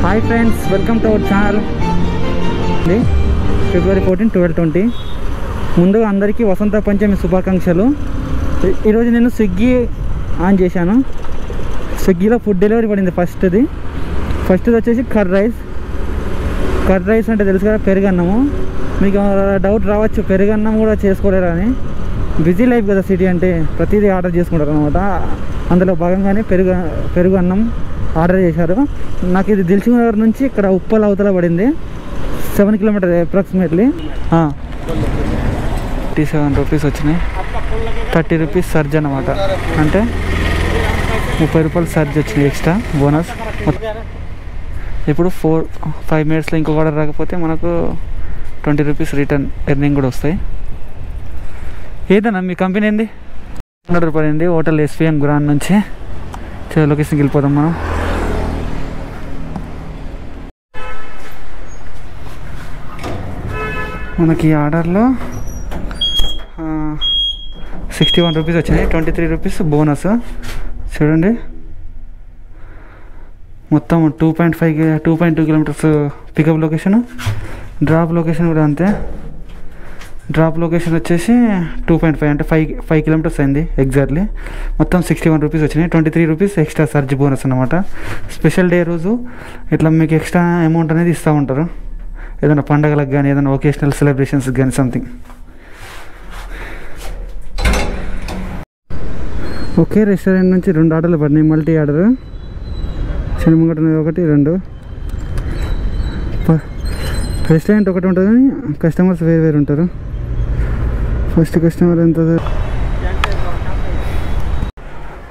Hi friends, welcome to our channel. February 14, 1220. ముందుగా అందరికీ వసంత పంచమి శుభాకాంక్షలు. ఈరోజు నేను స్విగ్గీ ఆన్ చేశాను. స్విగ్గీలో ఫుడ్ డెలివరీ పడింది. ఫస్ట్ది వచ్చేసి కర్డ్ రైస్ అంటే తెలుసు కదా, పెరుగన్నము. మీకు డౌట్ రావచ్చు, పెరుగన్నం కూడా చేసుకోలేరా అని. బిజీ లైఫ్ కదా సిటీ అంటే, ప్రతిదీ ఆర్డర్ చేసుకుంటారు అనమాట. అందులో భాగంగానే పెరుగు అన్నం ఆర్డర్ చేశారు. నాకు ఇది దిల్సుఖ్నగర్ నుంచి ఇక్కడ ఉప్పల్ అవతల పడింది. 7 కిలోమీటర్ అప్రాక్సిమేట్లీ. 37 రూపీస్ వచ్చినాయి. 30 రూపీస్ సర్జ్ అన్నమాట. అంటే 30 రూపాయలు సర్జ్ వచ్చినాయి ఎక్స్ట్రా బోనస్. ఇప్పుడు 5 మినిట్స్లో ఇంకొక ఆర్డర్ రాకపోతే మనకు 20 రూపీస్ రిటర్న్ ఎర్నింగ్ కూడా వస్తాయి. ఏదన్నా మీ కంపెనీ ఏంది? 100 రూపాయలు హోటల్ SPM గ్రాండ్ నుంచి. లొకేషన్కి వెళ్ళిపోదాం మనం. మనకి ఈ ఆర్డర్లో 61 రూపీస్ వచ్చినాయి. 23 రూపీస్ బోనస్. చూడండి, మొత్తం 2.2 kilometres pickup location. Drop location కూడా అంతే. డ్రాప్ లొకేషన్ వచ్చేసి 2.5 అంటే 5 కిలోమీటర్స్ అయింది ఎగ్జాక్ట్లీ. మొత్తం 61 రూపీస్ వచ్చినాయి. 23 రూపీస్ ఎక్స్ట్రా సర్జ్ బోనస్ అనమాట. స్పెషల్ డే రోజు ఇట్లా మీకు ఎక్స్ట్రా అమౌంట్ అనేది ఇస్తూ ఉంటారు, ఏదైనా పండగలకు కానీ, ఏదైనా ఒకేషనల్ సెలబ్రేషన్స్కి కానీ సంథింగ్. ఒకే రెస్టారెంట్ నుంచి 2 ఆర్డర్లు పడినాయి, మల్టీ ఆర్డర్. శనిముంగట ఒకటి 2. రెస్టారెంట్ ఒకటి ఉంటుంది కానీ కస్టమర్స్ వేరు ఉంటారు. ఫస్ట్ కస్టమర్ ఎంత?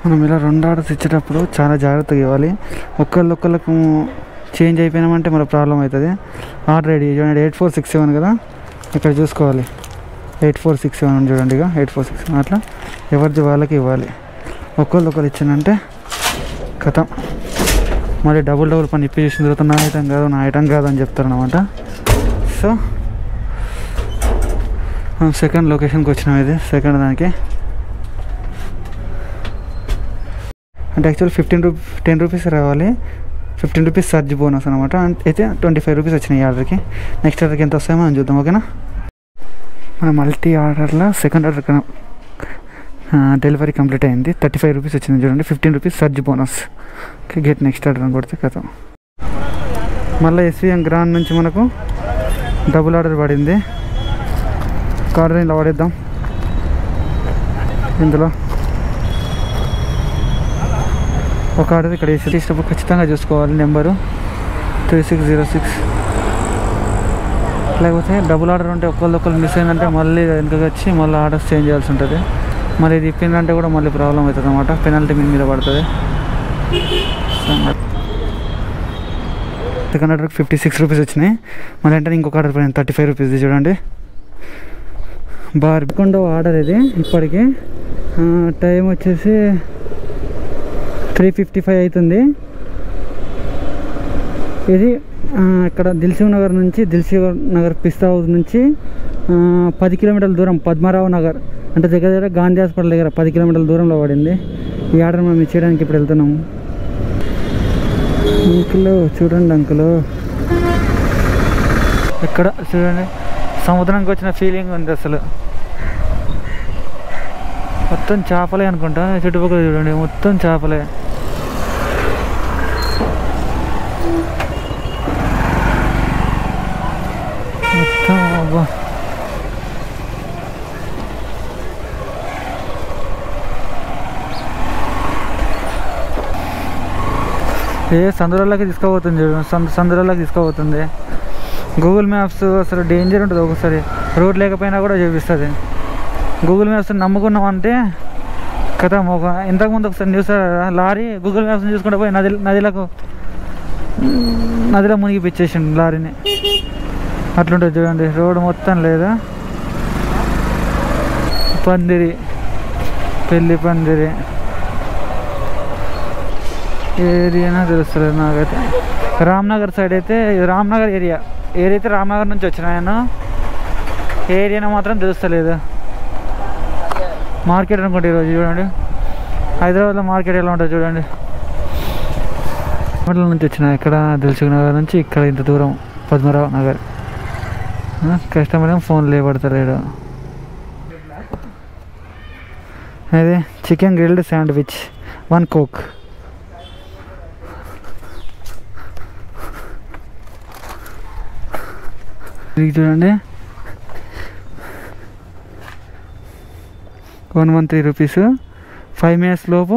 మనం ఇలా 2 ఆర్డర్స్ ఇచ్చేటప్పుడు చాలా జాగ్రత్తగా ఇవ్వాలి. ఒక్కళ్ళకు చేంజ్ అయిపోయినామంటే మన ప్రాబ్లం అవుతుంది. ఆర్డర్ ఐడి చూడండి, 8467 కదా, ఇక్కడ చూసుకోవాలి. 8467 చూడండి, ఇక 8467 అట్లా ఎవరిది వాళ్ళకి ఇవ్వాలి. ఒకళ్ళు ఇచ్చిందంటే కథ. మళ్ళీ డబుల్ పని ఇప్పి చూసిన తర్వాత నా ఐటమ్ కాదు అని చెప్తారనమాట. సో మనం సెకండ్ లొకేషన్కి వచ్చినాం. ఇది సెకండ్ దానికి అంటే యాక్చువల్ 10 రూపీస్ రావాలి. 15 రూపీస్ సర్జ్ బోనస్ అనమాట. అయితే 25 రూపీస్ వచ్చినాయి ఈ ఆర్డర్కి. నెక్స్ట్ ఆర్డర్కి ఎంత వస్తాయో మనం చూద్దాం, ఓకేనా? మన మల్టీ ఆర్డర్లో సెకండ్ ఆర్డర్ డెలివరీ కంప్లీట్ అయింది. 35 రూపీస్ వచ్చింది చూడండి. 15 rupees surge bonus. Okay, get next order అని కొడితే కథ. మళ్ళీ SPM గ్రాండ్ నుంచి మనకు డబుల్ ఆర్డర్ పడింది. ఆర్డర్ ఇలా వాడేద్దాం. ఇందులో ఒక ఆర్డర్ ఇక్కడ వేసేటప్పుడు ఖచ్చితంగా చూసుకోవాలి నెంబరు 3606. లేకపోతే డబుల్ ఆర్డర్ ఉంటే ఒకళ్ళు మిస్ అయిందంటే మళ్ళీ వెనకకి వచ్చి మళ్ళీ ఆర్డర్స్ చేంజ్ చేయాల్సి ఉంటుంది. మరి ఇది ఇప్పిందంటే కూడా మళ్ళీ ప్రాబ్లం అవుతుంది అనమాట. పెనాల్టీ మీద పడుతుంది. సెకండ్ ఆర్డర్కి 56 రూపీస్ వచ్చినాయి. మళ్ళీ అంటే ఇంకొక ఆర్డర్ పడింది 35 రూపీస్. చూడండి, బార్కొండో ఆర్డర్ ఇది. ఇప్పటికి టైం వచ్చేసి 3:55 అవుతుంది. ఇది ఇక్కడ దిల్సుఖ్నగర్ పిస్తా హౌస్ నుంచి 10 కిలోమీటర్ల దూరం, పద్మారావు నగర్ అంటే దగ్గర గాంధీ హాస్పిటల్ దగ్గర 10 కిలోమీటర్ల దూరంలో పడింది. ఈ ఆర్డర్ మనం ఇచ్చేయడానికి ఇప్పుడు వెళ్తున్నాము. అంకులు చూడండి, అంకులు ఇక్కడ చూడండి, సముద్రానికి వచ్చిన ఫీలింగ్ ఉంది అసలు. మొత్తం చేపలే అనుకుంటా, చుట్టుపక్కల చూడండి మొత్తం చేపలే. మొత్తం అబ్బా, సందురాలకి తీసుకుపోతుంది చూడండి, సందురాలకి తీసుకుపోతుంది. గూగుల్ మ్యాప్స్ అసలు డేంజర్ ఉంటుంది. ఒకసారి రోడ్ లేకపోయినా కూడా చూపిస్తుంది. గూగుల్ మ్యాప్స్ నమ్ముకున్నామంటే కథ. ఇంతకుముందు ఒకసారి న్యూస్ లారీ గూగుల్ మ్యాప్స్ని చూసుకుంటూ పోయి నదిలో మునిగిపిచ్చేసిండు లారీని. అట్లుంటుంది చూడండి, రోడ్డు మొత్తం లేదా. పెళ్ళి పందిరి ఏరియానా తెలుస్తలేదు నాకైతే. రామ్నగర్ సైడ్ అయితే రామ్నగర్ ఏరియా ఏదైతే రామ్నగర్ నుంచి వచ్చినాయనో ఏరియానా మాత్రం తెలుస్తలేదు. మార్కెట్ అనుకుంటే ఈరోజు చూడండి, హైదరాబాద్లో మార్కెట్ ఎలా ఉంటుంది చూడండి. మండలం నుంచి వచ్చిన ఇక్కడ దిల్సుఖ్ నగర్ నుంచి ఇక్కడ ఇంత దూరం పద్మరావు నగర్. కస్టమర్ ఏమో ఫోన్ లేపడతలేడు. అదే చికెన్ గ్రిల్డ్ శాండ్విచ్ 1 కోక్. ఇది చూడండి 113 రూపీస్. 5 minutes లోపు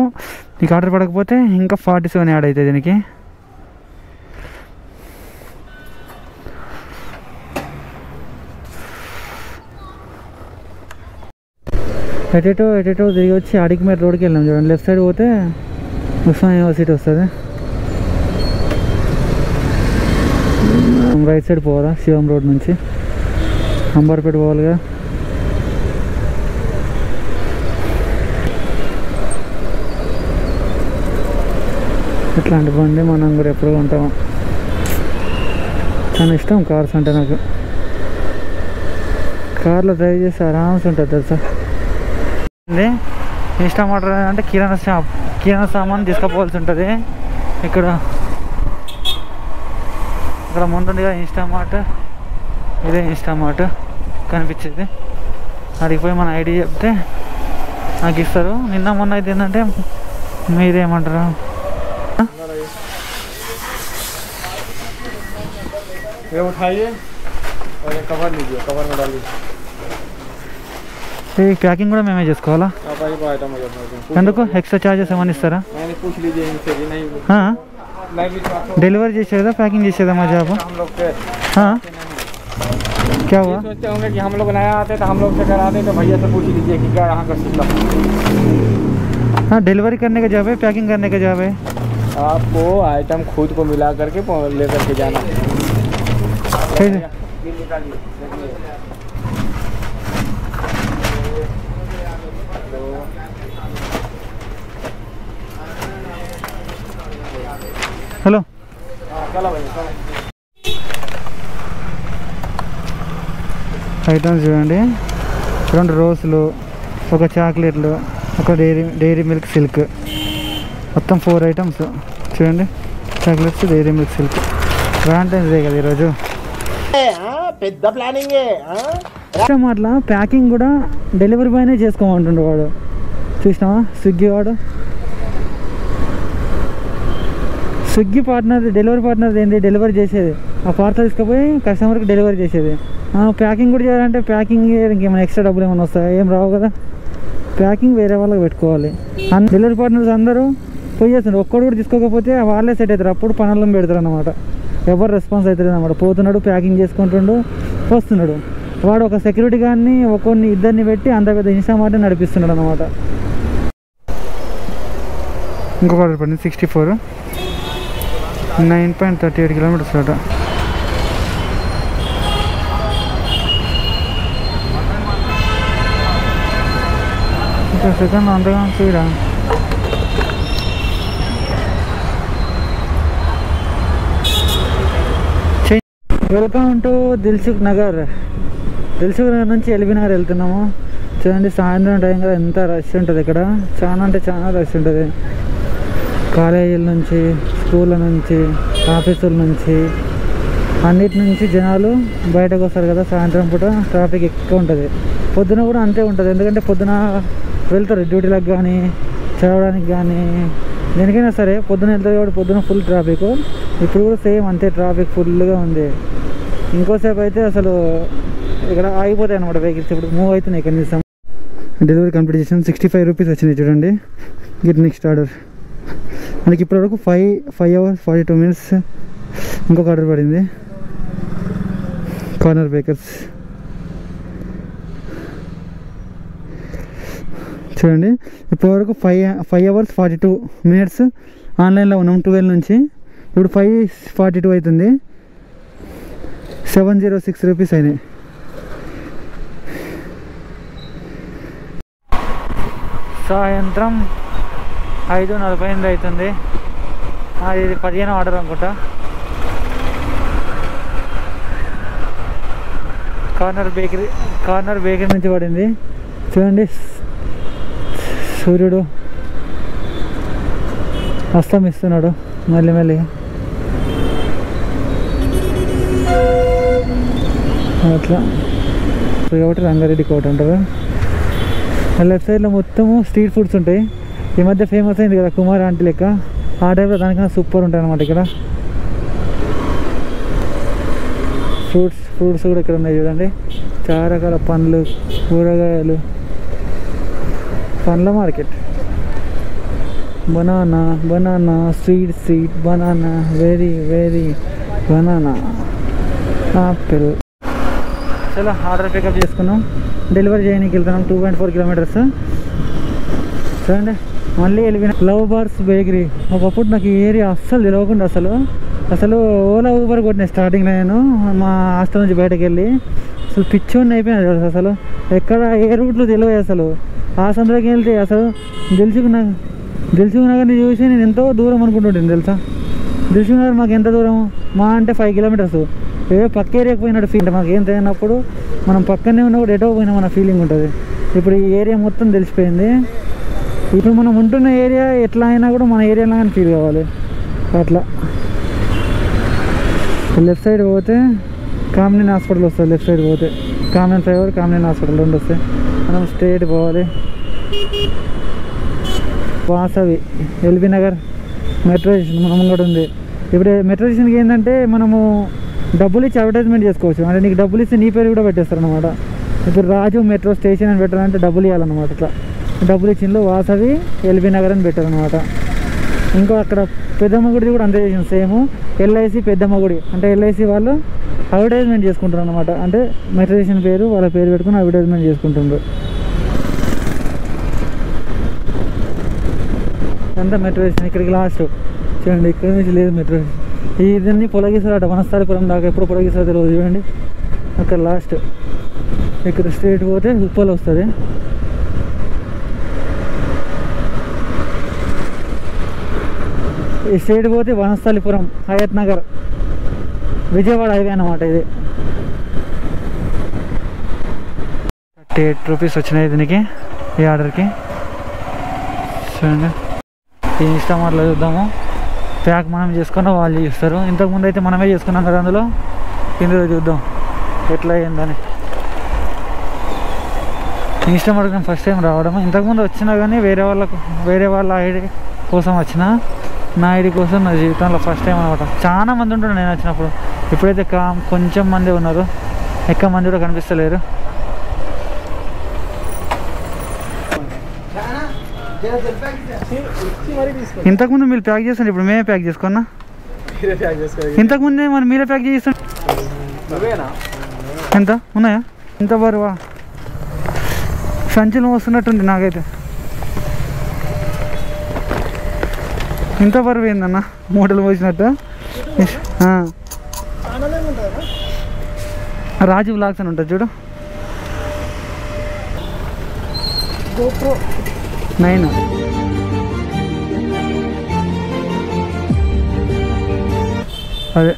నీకు ఆర్డర్ పడకపోతే ఇంకా 47 యాడ్ అవుతుంది దీనికి. ఎటెటో తిరిగి వచ్చి అడిగిమేర రోడ్కి వెళ్ళాం చూడండి. లెఫ్ట్ సైడ్ పోతే ఉస్మానియా యూనివర్సిటీ వస్తుంది. రైట్ సైడ్ పోవాలా శివం రోడ్ నుంచి అంబర్పేట పోవాలిగా. ఇట్లాంటి బండి మనం కూడా ఎప్పుడు కొంటాము. చాలా ఇష్టం కార్స్ అంటే నాకు. కార్లో డ్రైవ్ చేసి ఆరామ్స్ ఉంటుంది తెలుసా. ఇన్స్టామార్ట్ అంటే కిరాణా సామాన్ తీసుకుపోవాల్సి ఉంటుంది. ఇక్కడ ముందుగా ఇన్స్టామార్ట్, ఇదే ఇన్స్టామార్ట్ కనిపించేది. అడిగి పోయి మన ఐడి చెప్తే నాకు ఇస్తారు. నిన్న మొన్న అయితే ఏంటంటే మీరేమంటారు ఈ ప్యాకింగ్ కూడా మేమే చేసుకోవాలా? ఎందుకు ఎక్స్ట్రా ఛార్జెస్ ఏమైనా ఇస్తారా? डिलीवरी చేసేదా पैकिंग చేసేదా మా జాబ్? हाँ क्या हुआ? सोचते होंगे कि हम लोग नया आते तो हम लोग से कराते तो भैया से पूछ लीजिए कि क्या यहाँ का सिस्टम। हाँ डिलीवरी करने का जॉब है, पैकिंग करने का जॉब है। आपको आइटम खुद को मिला करके लेकर के जाना है। हेलो ఐటమ్స్ చూడండి, 2 రోస్లు, ఒక చాక్లెట్లు, ఒక డైరీ మిల్క్ సిల్క్, మొత్తం 4 ఐటమ్స్ చూడండి. Chocolates, Dairy Milk Silk. Valentine's Day కదా ఈరోజు. పెద్ద ప్లానింగ్. అట్లా ప్యాకింగ్ కూడా డెలివరీ బాయ్నే చేసుకోమంటుండే వాడు. చూసినావా స్విగ్గీ వాడు? స్విగ్గీ పార్ట్నర్, డెలివరీ పార్ట్నర్ ఏంటి? డెలివరీ చేసేది, ఆ పార్సల్ తీసుకుపోయి కస్టమర్కి డెలివరీ చేసేది. ప్యాకింగ్ కూడా చేయాలంటే ప్యాకింగ్ ఇంకేమైనా ఎక్స్ట్రా డబ్బులు ఏమైనా వస్తాయి? ఏం రావు కదా. ప్యాకింగ్ వేరే వాళ్ళకి పెట్టుకోవాలి. డెలివరీ పార్ట్నర్స్ అందరూ పోయి చేస్తున్నారు. ఒక్కడు కూడా తీసుకోకపోతే వాళ్ళే సెట్ అవుతారు. అప్పుడు పనులను పెడతారు అన్నమాట. ఎవరు రెస్పాన్స్ అవుతారు అన్నమాట. పోతున్నాడు, ప్యాకింగ్ చేసుకుంటుండు, వస్తున్నాడు. వాడు ఒక సెక్యూరిటీ గార్డ్ని, ఇద్దరిని పెట్టి అంత పెద్ద ఇన్స్టామార్ట్ నడిపిస్తున్నాడు అన్నమాట. ఇంకొక ఆర్డర్ పడింది 64, 9.38 kilometers అట. సెకండ్ అంతగా స్పీడా. Welcome to Dilsukhnagar. Dilsukhnagar నుంచి ఎల్బీ నగర్ వెళ్తున్నాము. చూడండి సాయంత్రం టైం కదా ఎంత రష్ ఉంటుంది ఇక్కడ. చాలా అంటే చాలా రష్ ఉంటుంది. కాలేజీల నుంచి, స్కూళ్ళ నుంచి, ఆఫీసుల నుంచి, అన్నిటి నుంచి జనాలు బయటకు వస్తారు కదా. సాయంత్రం పూట ట్రాఫిక్ ఎక్కువ ఉంటుంది. పొద్దున కూడా అంతే ఉంటుంది. ఎందుకంటే పొద్దున వెళ్తారు డ్యూటీలకు కానీ, చదవడానికి కానీ, దేనికైనా సరే పొద్దున వెళ్తారు కాబట్టి పొద్దున ఫుల్ ట్రాఫిక్. ఇప్పుడు కూడా సేమ్ అంతే, ట్రాఫిక్ ఫుల్గా ఉంది. ఇంకోసేపు అయితే అసలు ఇక్కడ ఆగిపోతాయి అన్నమాట వెహికల్స్. ఇప్పుడు మూవ్ అవుతున్నాయి కనీసం. డెలివరీ కంప్లీట్ చేసాను. 65 రూపీస్ వచ్చినాయి చూడండి. Get next order. మనకి ఇప్పటివరకు 5 hours 42 minutes. ఇంకొక ఆర్డర్ పడింది, కార్నర్ బేకర్స్. చూడండి ఇప్పటివరకు 5 hours 42 minutes ఆన్లైన్లో ఉన్నాం 12 నుంచి. ఇప్పుడు 5:42 అవుతుంది. 706 రూపీస్ అయినాయి. సాయంత్రం 5:48 అవుతుంది. ఇది 15వ ఆర్డర్ అనుకుంటా. కార్నర్ బేకరీ నుంచి పడింది. చూడండి సూర్యుడు అస్తమిస్తున్నాడు మెల్లిమెల్లిగా. అట్లా ఒకటి రంగారెడ్డి కోట అంటారు. లెఫ్ట్ సైడ్లో మొత్తము స్ట్రీట్ ఫుడ్స్ ఉంటాయి. ఈ మధ్య ఫేమస్ అయింది కదా కుమార్ ఆంటీ లెక్క, ఆ టైప్లో దానికన్నా సూపర్ ఉంటాయి అన్నమాట. ఇక్కడ ఫ్రూట్స్ కూడా ఇక్కడ ఉన్నాయి చూడండి. చాలా రకాల పండ్లు, కూరగాయలు, పండ్ల market. Banana sweet banana very banana apple. చాలా ఆర్డర్ పికప్ చేసుకున్నాం, డెలివరీ చేయడానికి వెళ్తున్నాం. 2.4 కిలోమీటర్స్. చూడండి మళ్ళీ వెళ్ళిపోయిన లవ్ బార్స్ బేకరీ. ఒకప్పుడు నాకు ఈ ఏరియా అస్సలు తెలియకుండా అసలు ఓలా ఊబర్ కొట్టిన స్టార్టింగ్లో నేను మా హాస్టల్ నుంచి బయటకు వెళ్ళి అసలు పిచ్చోడిని అయిపోయినా. అసలు ఎక్కడ ఏ రూట్లో తెలియదు. అసలు ఆ సందులోకి వెళ్తే అసలు దిల్సుఖ్నగర్ని చూసి నేను ఎంతో దూరం అనుకుంటుంటాను తెలుసా. దిల్సుఖ్నగర్ మాకు ఎంత దూరం, మా అంటే 5 కిలోమీటర్స్. పక్క ఏరియాకి పోయినట్టు ఫీల్. మాకు ఏం తెలియనప్పుడు మనం పక్కనే ఉన్నప్పుడు ఎటో పోయినా మన ఫీలింగ్ ఉంటుంది. ఇప్పుడు ఈ ఏరియా మొత్తం తెలిసిపోయింది. ఇప్పుడు మనం ఉంటున్న ఏరియా ఎట్లా అయినా కూడా మన ఏరియాలో కానీ ఫీల్ కావాలి. అట్లా లెఫ్ట్ సైడ్ పోతే కామినేని హాస్పిటల్ వస్తుంది. లెఫ్ట్ సైడ్ పోతే కామినేని ఫ్లైఓవర్, కామినేని హాస్పిటల్ రెండు వస్తాయి. మనం స్ట్రేట్ పోవాలి. Vasavi LB Nagar metro station మన ముంగట ఉంది. ఇప్పుడు మెట్రో స్టేషన్కి ఏంటంటే మనము డబ్బులు ఇచ్చి అడ్వర్టైజ్మెంట్ చేసుకోవచ్చు. అంటే నీకు డబ్బులు ఇస్తే నీ పేరు కూడా పెట్టేస్తారు అనమాట. ఇప్పుడు రాజు మెట్రో స్టేషన్ అని పెట్టాలంటే డబ్బులు ఇవ్వాలన్నమాట. ఇట్లా డబ్బులు ఇచ్చిందో వాసవి ఎల్బీ నగర్ అని పెట్టారనమాట. ఇంకో అక్కడ పెద్దమ్మ గుడి కూడా అంతే చేసింది సేమ్. ఎల్ఐసి పెద్దమ్మ గుడి అంటే ఎల్ఐసి వాళ్ళు అడ్వర్టైజ్మెంట్ చేసుకుంటారు అనమాట. అంటే మెట్రో స్టేషన్ పేరు వాళ్ళ పేరు పెట్టుకుని అడ్వర్టైజ్మెంట్ చేసుకుంటుండ్రు. అంతా మెట్రో స్టేషన్. ఇక్కడికి లాస్ట్ చూడండి, ఇక్కడ నుంచి లేదు మెట్రో స్టేషన్. ఇదన్నీ పొలగిస్తారట వనస్థలిపురం దాకా. ఎప్పుడు పొలగిస్తారో తెలియదు. చూడండి అక్కడ లాస్ట్. ఇక్కడ స్ట్రేట్ పోతే ఉప్పల్ వస్తుంది. ఈ స్ట్రేట్ పోతే వనస్థలిపురం, హయత్ నగర్, విజయవాడ హైవే అన్నమాట. ఇది 38 రూపీస్ వచ్చినాయి దీనికి, ఈ ఆర్డర్కి. చూడండి ఈ ఇన్స్టామార్ట్లో చూద్దాము. ప్యాక్ మనం చేసుకున్నా వాళ్ళు చేస్తారు. ఇంతకుముందు అయితే మనమే చేసుకున్నాం కదా అందులో. ఇందులో చూద్దాం ఎట్లా అయ్యిందని. ఇన్స్టామార్ట్ ఫస్ట్ టైం రావడం. ఇంతకుముందు వచ్చినా కానీ వేరే వాళ్ళ ఐడి కోసం వచ్చిన, నా ఐడి కోసం నా జీవితంలో ఫస్ట్ టైం అనమాట. చాలా మంది ఉంటున్నారు నేను వచ్చినప్పుడు. ఇప్పుడైతే కొంచెం మంది ఉన్నారు, ఎక్కువ మంది కూడా కనిపిస్తలేరు. ఇంతకుముందు మీరు ప్యాక్ చేస్తాను, ఇప్పుడు మేమే ప్యాక్ చేసుకున్నా. ఇంతకుముందే మరి మీరే ప్యాక్ చేస్తాను. ఎంత ఉన్నాయా? ఎంత బరువా? సంచులు వస్తున్నట్టుంది నాకైతే. ఇంత బరువు ఏందన్న, మూటలు పోసినట్టు. రాజు బ్లాగ్స్ అని ఉంటుంది చూడు, 9. అదే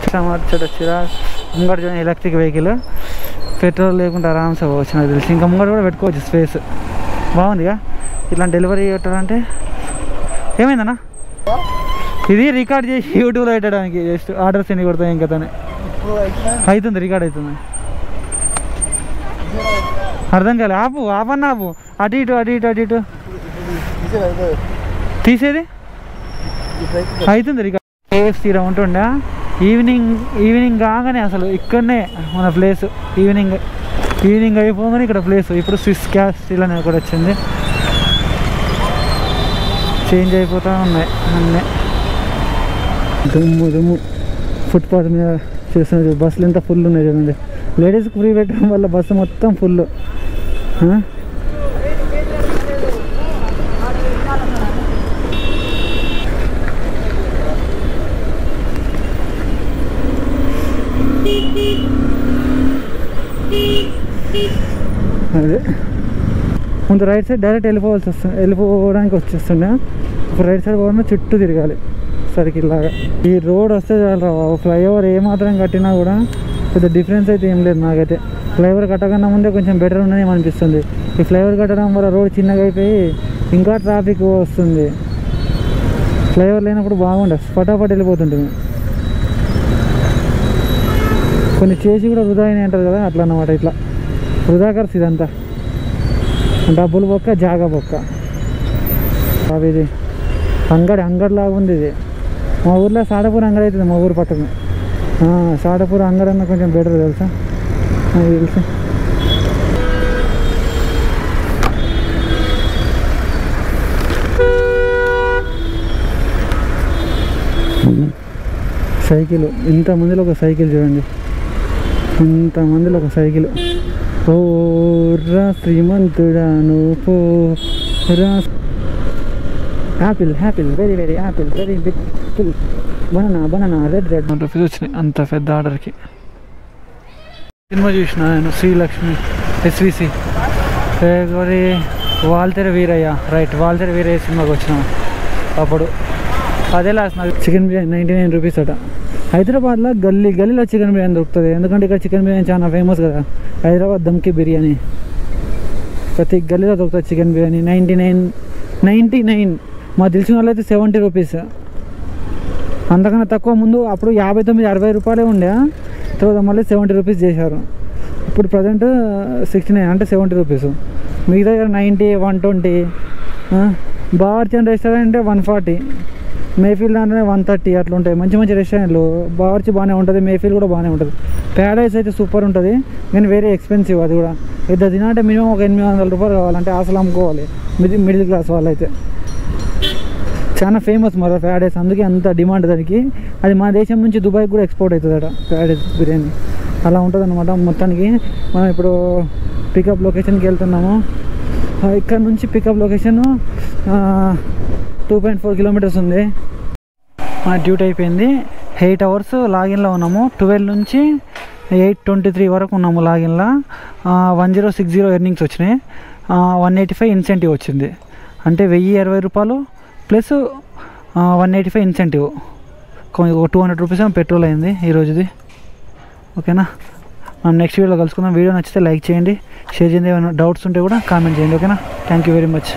చిరా ముంగట చూడండి, ఎలక్ట్రిక్ వెహికల్. పెట్రోల్ లేకుండా ఆరామ్సే పోవచ్చు నాకు తెలిసి. ఇంకా ముంగట కూడా పెట్టుకోవచ్చు స్పేస్. బాగుందిగా ఇట్లా డెలివరీ పెట్టాలంటే. ఏమైందన్నా ఇది రికార్డ్ చేసి యూట్యూబ్లో పెట్టడానికి జస్ట్ ఆర్డర్స్ ఎన్ని కొడతాయి ఇంకా తనే అవుతుంది, రికార్డ్ అవుతుంది. అర్థం కాలే. ఆపన్నా ఆపు. అటు ఇటు తీసేది అవుతుంది రికార్డ్. తీరా ఉంటుండే ఈవినింగ్ కాగానే అసలు ఇక్కడనే మన ప్లేస్. ఈవినింగ్ అయిపోగానే ఇక్కడ ప్లేస్. ఇప్పుడు స్విస్ గ్యాస్ స్టీల్ అనేది కూడా వచ్చింది. చేంజ్ అయిపోతూ ఉన్నాయి అన్నీ. దుమ్ము ఫుట్పాత్ మీద చేస్తున్నారు. బస్సులు ఎంత ఫుల్ ఉన్నాయి చూడండి. లేడీస్కి ఫ్రీ పెట్టడం వల్ల బస్సు మొత్తం ఫుల్. అదే ముందు రైట్ సైడ్ డైరెక్ట్ వెళ్ళిపోవడానికి వచ్చేస్తుండే. ఒక రైట్ సైడ్ పోవడం చుట్టూ తిరగాలి సర్కిల్ లాగా. ఈ రోడ్ వస్తే చాలు. ఫ్లైఓవర్ ఏమాత్రం కట్టినా కూడా పెద్ద డిఫరెన్స్ అయితే ఏం లేదు నాకైతే. ఫ్లైఓవర్ కట్టకన్నా ముందే కొంచెం బెటర్ ఉన్నది అనిపిస్తుంది. ఈ ఫ్లైఓవర్ కట్టడం వల్ల రోడ్ చిన్నగా అయిపోయి ఇంకా ట్రాఫిక్ వస్తుంది. ఫ్లైఓవర్ లేనప్పుడు బాగుండదు, ఫటాఫట్ వెళ్ళిపోతుంటుంది. కొన్ని చేసి కూడా వృధా అయినాయి అంటారు కదా, అట్లా అన్నమాట. ఇట్లా వృధా ఖర్చు ఇదంతా, డబ్బులు బొక్క జాగా బొక్క. అవి ఇది అంగడిలాగా ఉంది ఇది. మా ఊర్లో సాడపూర్ అంగడి అవుతుంది, మా ఊరు పక్కన. సాడపూర్ అంగడి అన్న కొంచెం బెటర్ తెలుసా, నాకు తెలుసు. సైకిల్, ఇంతమందిలో ఒక సైకిల్ చూడండి, ఇంతమందిలో ఒక సైకిల్. ఓ రా శ్రీమంతుడా నువ్వు రా. Apple very very apple, very big apple. Banana red rupees వచ్చినాయి అంత పెద్ద ఆర్డర్కి. సినిమా చూసిన నేను, శ్రీలక్ష్మి SVC వాల్తెర వీరయ్య, రైట్, వాల్తెర వీరయ్య సినిమాకి వచ్చిన అప్పుడు. అదే లాస్ట్ నాకు. చికెన్ బిర్యానీ 99 రూపీస్ అట. హైదరాబాద్లో గల్లీలో చికెన్ బిర్యానీ దొరుకుతుంది, ఎందుకంటే ఇక్కడ చికెన్ బిర్యానీ చాలా ఫేమస్ కదా. హైదరాబాద్ దమ్కి బిర్యానీ ప్రతి గల్లీలో దొరుకుతుంది చికెన్ బిర్యానీ. 99. మా తెలిసిన వాళ్ళు అయితే 70 రూపీస్. అంతకన్నా తక్కువ ముందు అప్పుడు 59-60 రూపాయలే ఉండే, తర్వాత మళ్ళీ 70 రూపీస్ చేశారు. ఇప్పుడు ప్రజెంట్ 69 అంటే 70 రూపీస్. మిగతా 90, 120. బావర్చన్ రెస్టారెంట్ 140, మేఫీల్డ్ అంటే 130 అట్లా ఉంటాయి. మంచి మంచి రెస్టారెంట్లు. బావర్చి బాగానే ఉంటుంది, మేఫీల్డ్ కూడా బాగానే ఉంటుంది. ప్యారడైస్ అయితే సూపర్ ఉంటుంది, కానీ వెరీ ఎక్స్పెన్సివ్. అది కూడా ఇద్దరు తినాలంటే మినిమం ఒక 800 రూపాయలు కావాలంటే అసలు అమ్ముకోవాలి మిడిల్ క్లాస్ వాళ్ళు అయితే. చాలా ఫేమస్ మరి ప్యారడైస్, అందుకే అంత డిమాండ్ దానికి. అది మన దేశం నుంచి దుబాయ్కి కూడా ఎక్స్పోర్ట్ అవుతుందట ప్యారడైస్ బిర్యానీ. అలా ఉంటుంది అనమాట. మొత్తానికి మనం ఇప్పుడు పికప్ లొకేషన్కి వెళ్తున్నాము. ఇక్కడ నుంచి పికప్ లొకేషన్ 2.4 కిలోమీటర్స్ ఉంది. మన డ్యూటీ అయిపోయింది. 8 అవర్స్ లాగిన్లో ఉన్నాము. 12 నుంచి 8:23 వరకు ఉన్నాము లాగిన్లో. 1060 ఎర్నింగ్స్ వచ్చినాయి, 185 ఇన్సెంటివ్ వచ్చింది. అంటే 1020 రూపాయలు ప్లస్ 185 ఇన్సెంటివ్. 200 రూపీస్ పెట్రోల్ అయింది ఈరోజుది. ఓకేనా, మనం నెక్స్ట్ వీడియోలో కలుసుకుందాం. వీడియో నచ్చితే లైక్ చేయండి, షేర్ చేయండి. ఏమైనా డౌట్స్ ఉంటే కూడా కామెంట్ చేయండి. ఓకేనా, థ్యాంక్ యూ వెరీ మచ్.